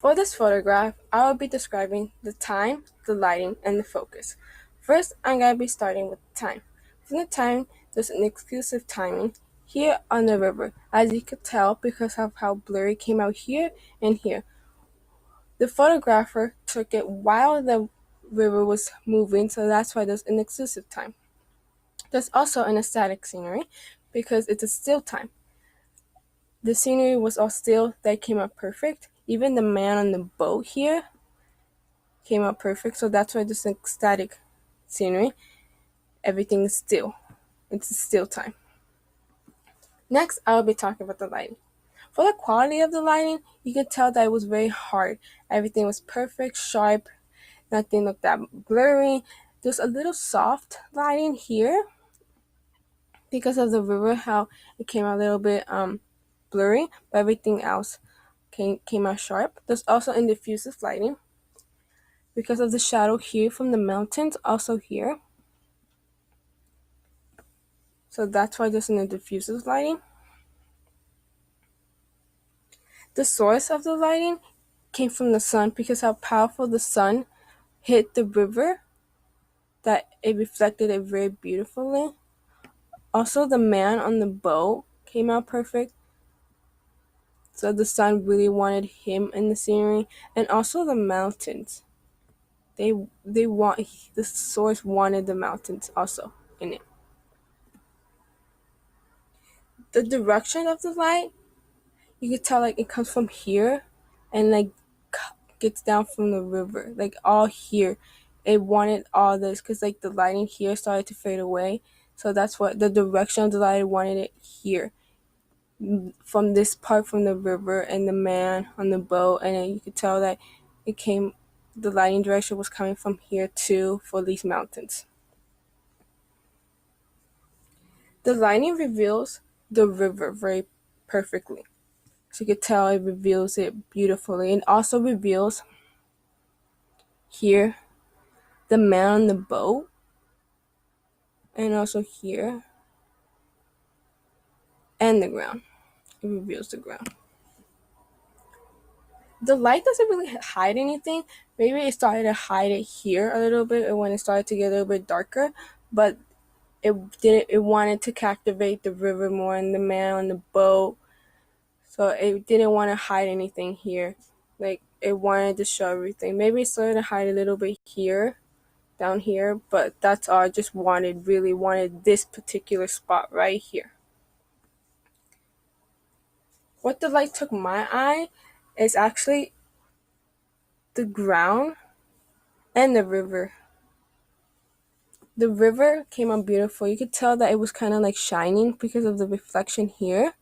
For this photograph, I will be describing the time, the lighting, and the focus. First, I'm going to be starting with the time. For the time, there's an exclusive timing here on the river, as you could tell because of how blurry it came out here and here. The photographer took it while the river was moving, so that's why there's an exclusive time. There's also an static scenery because it's a still time. The scenery was all still, that came out perfect. Even the man on the boat here came out perfect, so that's why there's a static scenery. Everything is still. It's a still time. Next, I'll be talking about the lighting. For the quality of the lighting, you can tell that it was very hard. Everything was perfect, sharp, nothing looked that blurry. There's a little soft lighting here because of the river, how it came out a little bit blurry, but everything else came out sharp. There's also in diffusive lighting because of the shadow here from the mountains, also here. So that's why there's an diffusive lighting. The source of the lighting came from the sun because how powerful the sun hit the river, that it reflected it very beautifully. Also, the man on the boat came out perfect. So the sun really wanted him in the scenery, and also the mountains. The source wanted the mountains also in it. The direction of the light, you could tell like it comes from here, and like gets down from the river, like all here. It wanted all this because like the lighting here started to fade away, so that's what the direction of the light wanted it here, from this part from the river and the man on the boat, and then you could tell that the lighting direction was coming from here too for these mountains. The lighting reveals the river very perfectly. So you could tell it reveals it beautifully, and also reveals here the man on the boat, and also here, and the ground. It reveals the ground. The light doesn't really hide anything. Maybe it started to hide it here a little bit when it started to get a little bit darker, but it wanted to captivate the river more and the man on the boat. So it didn't want to hide anything here. Like it wanted to show everything. Maybe it started to hide a little bit here, down here, but that's all. I just really wanted this particular spot right here. What the light took my eye is actually the ground and the river. The river came out beautiful. You could tell that it was kind of like shining because of the reflection here.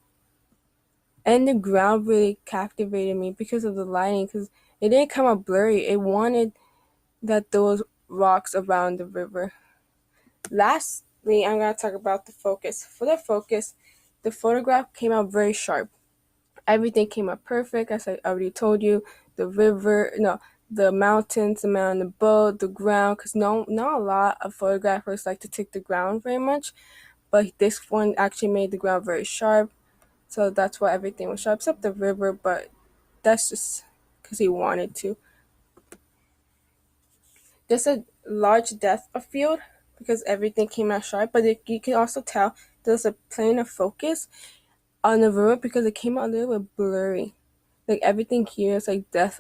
And the ground really captivated me because of the lighting, because it didn't come out blurry. It wanted that those rocks around the river. Lastly, I'm going to talk about the focus. For the focus, the photograph came out very sharp. Everything came out perfect, as I already told you. The river, no, the mountains, the man on the boat, the ground, because not a lot of photographers like to take the ground very much, but this one actually made the ground very sharp, so that's why everything was sharp, except the river, but that's just because he wanted to. There's a large depth of field because everything came out sharp, but you can also tell there's a plane of focus on the river because it came out a little bit blurry. Like everything here is like depth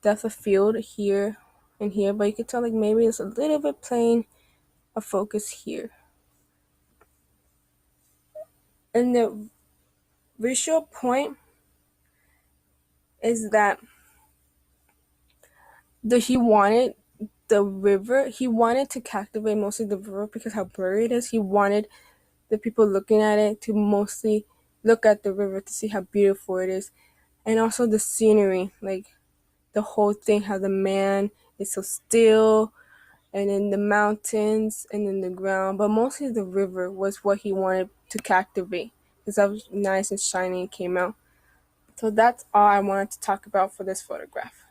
of field here and here, but you can tell like maybe it's a little bit plain of focus here. And the visual point is that he wanted he wanted to captivate mostly the river because how blurry it is. He wanted the people looking at it to mostly look at the river to see how beautiful it is. And also the scenery, like the whole thing, how the man is so still, and then the mountains, and then the ground, but mostly the river was what he wanted to captivate because that was nice and shiny and came out. So that's all I wanted to talk about for this photograph.